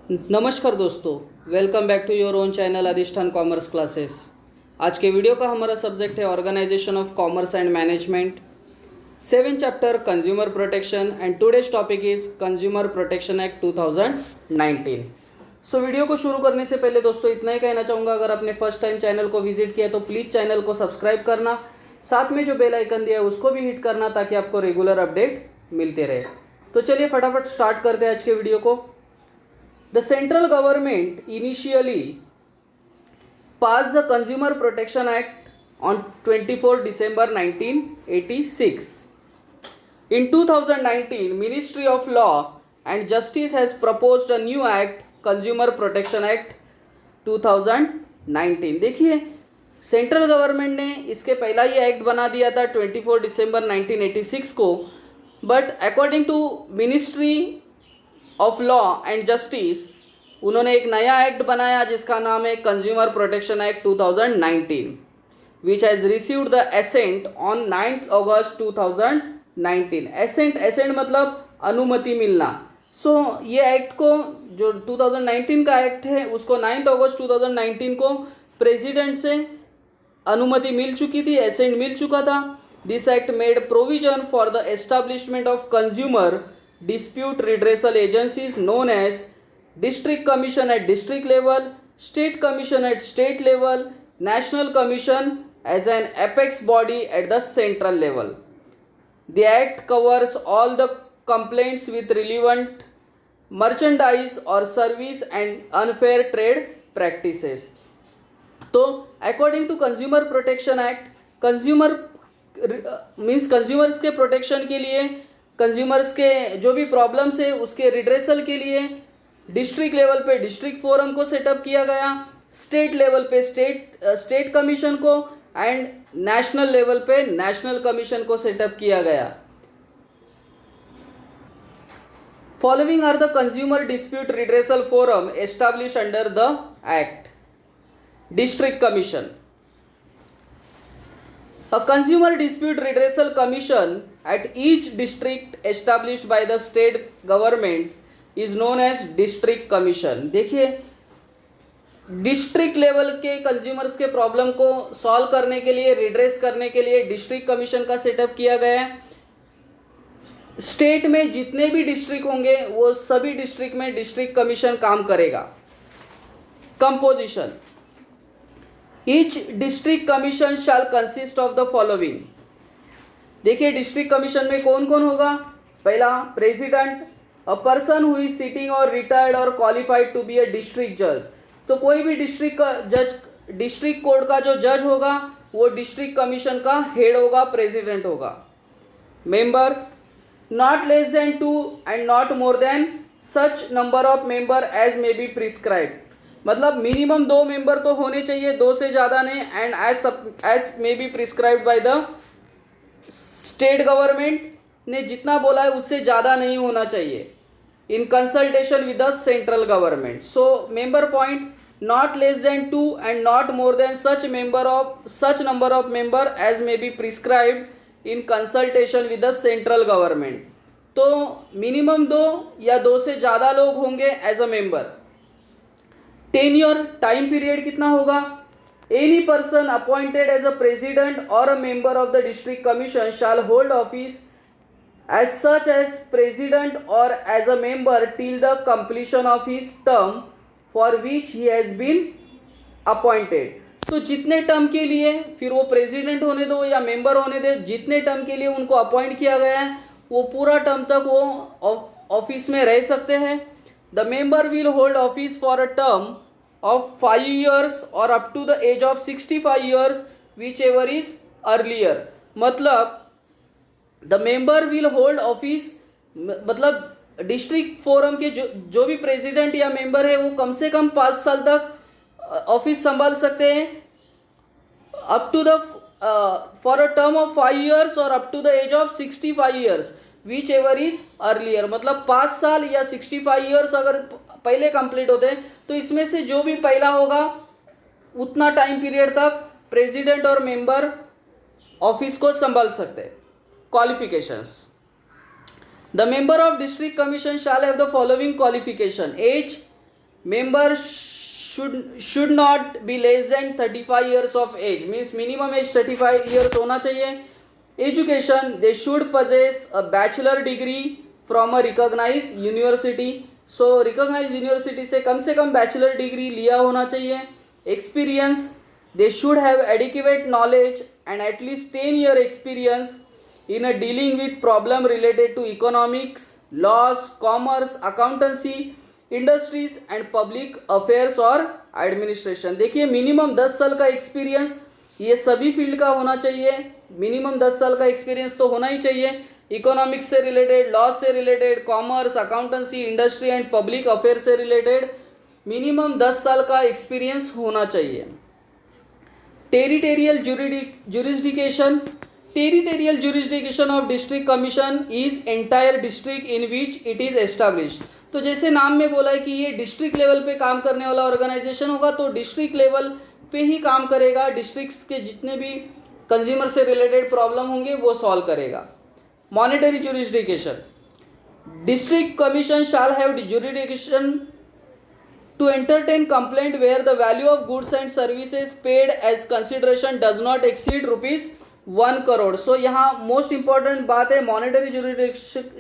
नमस्कार दोस्तों, welcome back to your own channel Adhishthan commerce classes. आज के वीडियो का हमारा सब्जेक्ट है organisation of commerce and management, 7 chapter consumer protection and today's topic is consumer protection act 2019। So video को शुरू करने से पहले दोस्तों इतना ही कहना चाहूँगा, अगर आपने फर्स्ट टाइम चैनल को विजिट किया तो प्लीज़ चैनल को सब्सक्राइब करना, साथ में जो बेल आइकन दिया है उसको भी हिट करना ताकि आपको रेगुलर अपडेट मिलते रहे। तो चलिए फटाफट स्टार्ट करते हैं आज के वीडियो को। The central government initially passed the Consumer Protection Act on 24 December 1986. In 2019, Ministry of Law and Justice has proposed a new act, Consumer Protection Act 2019। देखिए, सेंट्रल गवर्नमेंट ने इसके पहला ही एक्ट बना दिया था 24 दिसंबर 1986 को, but according to ministry of law and justice उन्होंने एक नया एक्ट बनाया जिसका नाम है consumer protection act 2019, which has received the assent on 9 August 2019। Assent मतलब अनुमति मिलना। सो ये एक्ट को, जो 2019 का एक्ट है, उसको 9 अगस्त 2019 को प्रेसिडेंट से अनुमति मिल चुकी थी, एसेंट मिल चुका था। This act made provision for the establishment of consumer dispute redressal agencies known as district commission at district level, state commission at state level, national commission as an apex body at the central level. The act covers all the complaints with relevant merchandise or service and unfair trade practices. तो according to consumer protection act, consumer means consumers के protection के लिए, consumers के जो भी problems है उसके redressal के लिए डिस्ट्रिक्ट लेवल पे डिस्ट्रिक्ट फोरम को सेटअप किया गया, स्टेट लेवल पे स्टेट कमीशन को एंड नेशनल लेवल पे नेशनल कमीशन को सेटअप किया गया। Following are the consumer dispute redressal forum establish under the act. District commission, a consumer dispute redressal commission at each district established by the state government is known as district commission। देखिए, district level के consumers के problem को solve करने के लिए, redress करने के लिए डिस्ट्रिक्ट कमीशन का सेटअप किया गया है। स्टेट में जितने भी डिस्ट्रिक्ट होंगे वो सभी डिस्ट्रिक्ट में डिस्ट्रिक्ट कमीशन काम करेगा। Composition, Each district commission shall consist of the following। देखिए, डिस्ट्रिक्ट कमीशन में कौन कौन होगा। पहला, president, a person who is sitting और रिटायर्ड और qualified to be a district जज। तो कोई भी डिस्ट्रिक्ट का जज, डिस्ट्रिक्ट कोर्ट का जो जज होगा वो डिस्ट्रिक्ट कमीशन का हेड होगा, प्रेसिडेंट होगा। Member, not less than 2 and not more than such number of member as may be prescribed. मतलब मिनिमम 2 मेंबर तो होने चाहिए, 2 से ज़्यादा नहीं, and as may be prescribed by the state government ने जितना बोला है उससे ज़्यादा नहीं होना चाहिए, in consultation with the central government. So member point, not less than 2 and not more than such number of member as may be prescribed in consultation with the central government. तो मिनिमम 2 या 2 से ज़्यादा लोग होंगे as a member. Tenure, time period कितना होगा। Any person appointed as a president or a member of the district commission shall hold office as such as president or as a member till the completion of his term for which he has been appointed. तो जितने term के लिए, फिर वो president होने दो या member होने दे, जितने टर्म के लिए उनको अपॉइंट किया गया है वो पूरा टर्म तक वो ऑफिस में रह सकते हैं। The member will hold office for a term of 5 years or up to the age of 65 years whichever is earlier। मतलब the member will hold office, मतलब डिस्ट्रिक्ट फोरम के जो भी प्रेसिडेंट या मेंबर है वो कम से कम 5 साल तक ऑफिस संभाल सकते हैं, up to the for a term of 5 years और up to the age of 65 years whichever is earlier. मतलब 5 साल या 65 years अगर पहले कंप्लीट होते हैं तो इसमें से जो भी पहला होगा उतना टाइम पीरियड तक प्रेसिडेंट और मेंबर ऑफिस को संभाल सकते हैं। Qualifications, The member of district commission shall have the following qualification: age member should not be less than 35 years of age, means minimum age 35 years होना चाहिए. Education, they should possess a bachelor degree from a recognized university. So recognized university से कम bachelor degree लिया होना चाहिए. Experience, they should have adequate knowledge and at least 10-year experience in a dealing with problem related to economics, laws, commerce, accountancy, industries and public affairs और administration. देखिए minimum 10 साल का experience ये सभी field का होना चाहिए. मिनिमम 10 साल का एक्सपीरियंस तो होना ही चाहिए. इकोनॉमिक्स से रिलेटेड, लॉ से related, commerce, accountancy, industry and public affair से रिलेटेड मिनिमम 10 साल का एक्सपीरियंस होना चाहिए. Territorial jurisdiction. Territorial jurisdiction of district commission is entire district in which it is established. तो जैसे नाम में बोला है कि ये डिस्ट्रिक्ट लेवल पे काम करने वाला ऑर्गेनाइजेशन होगा, तो डिस्ट्रिक्ट लेवल पे ही काम करेगा. डिस्ट्रिक्ट्स के जितने भी कंज्यूमर से रिलेटेड प्रॉब्लम होंगे वो सॉल्व करेगा. Monetary jurisdiction. District commission shall have jurisdiction to entertain complaint where the value of goods and services paid as consideration does not exceed ₹1 crore. So यहाँ मोस्ट इंपॉर्टेंट बात है मॉनेटरी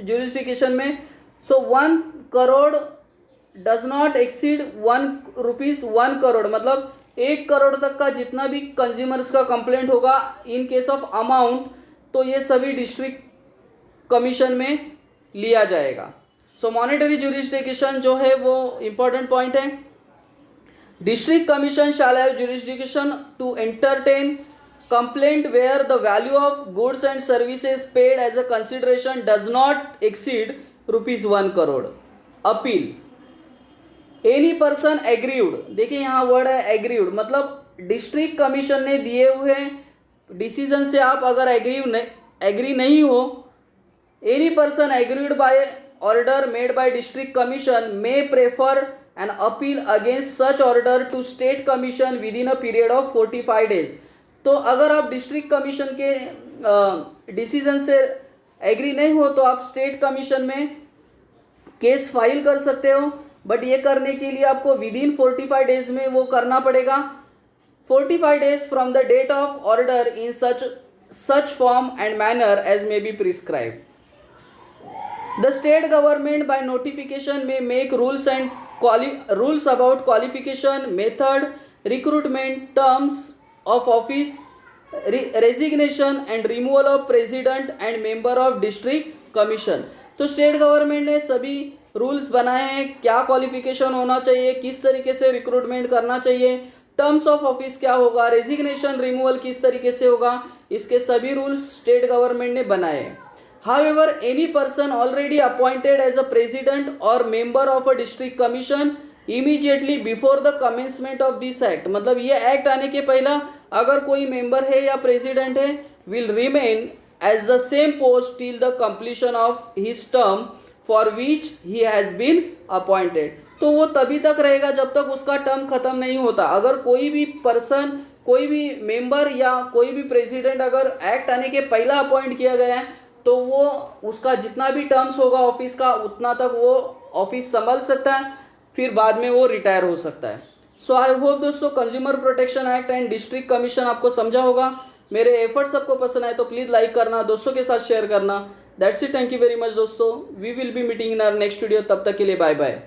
जुरिस्डिक्शन में. So 1 crore does not exceed ₹1 crore, मतलब 1 करोड़ तक का जितना भी consumers का कंप्लेंट होगा इन केस ऑफ अमाउंट, तो ये सभी डिस्ट्रिक्ट कमीशन में लिया जाएगा. सो मॉनेटरी जुरिस्डिक्शन जो है वो इंपॉर्टेंट पॉइंट है. District commission shall have jurisdiction to entertain complaint where the value of goods and services paid as a consideration does not exceed ₹1 crore. Appeal. Any person agreed. देखिए यहाँ word है agreed, मतलब district commission ने दिए हुए decision से आप अगर एग्री नहीं हो, any person agreed by order made by district commission may prefer an appeal against such order to state commission within a period of 45 days. तो अगर आप डिस्ट्रिक्ट कमीशन के डिसीजन से एग्री नहीं हो तो आप स्टेट कमीशन में केस फाइल कर सकते हो, बट ये करने के लिए आपको विद इन 45 days में वो करना पड़ेगा. 45 days from the date of order in such form and manner as may be prescribed. The state government by notification may make rules about qualification, method, recruitment, terms of office, resignation and removal of president and member of district commission. तो state government ने सभी rules बनाए हैं, क्या qualification होना चाहिए, किस तरीके से रिक्रूटमेंट करना चाहिए, टर्म्स ऑफ ऑफिस क्या होगा, रेजिग्नेशन रिमूवल किस तरीके से होगा, इसके सभी रूल्स स्टेट गवर्नमेंट ने बनाए हैं. However, any person already appointed as a president or member of a district commission immediately before the commencement of this act, मतलब ये एक्ट आने के पहला अगर कोई मेंबर है या प्रेसिडेंट है will remain as the same post till the completion of his term for which he has been appointed. तो वो तभी तक रहेगा जब तक उसका टर्म खत्म नहीं होता. अगर कोई भी पर्सन, कोई भी मेंबर या कोई भी प्रेसिडेंट अगर एक्ट आने के पहला अपॉइंट किया गया है तो वो उसका जितना भी टर्म्स होगा ऑफिस का उतना तक वो ऑफिस संभाल सकता है, फिर बाद में वो रिटायर हो सकता है. सो आई होप दोस्तों consumer protection act and district commission आपको समझा होगा. मेरे एफर्ट्स आपको पसंद आए तो प्लीज़ लाइक करना, दोस्तों के साथ शेयर करना. That's it. Thank you very much दोस्तों. We will be meeting in our next video. तब तक के लिए बाय बाय.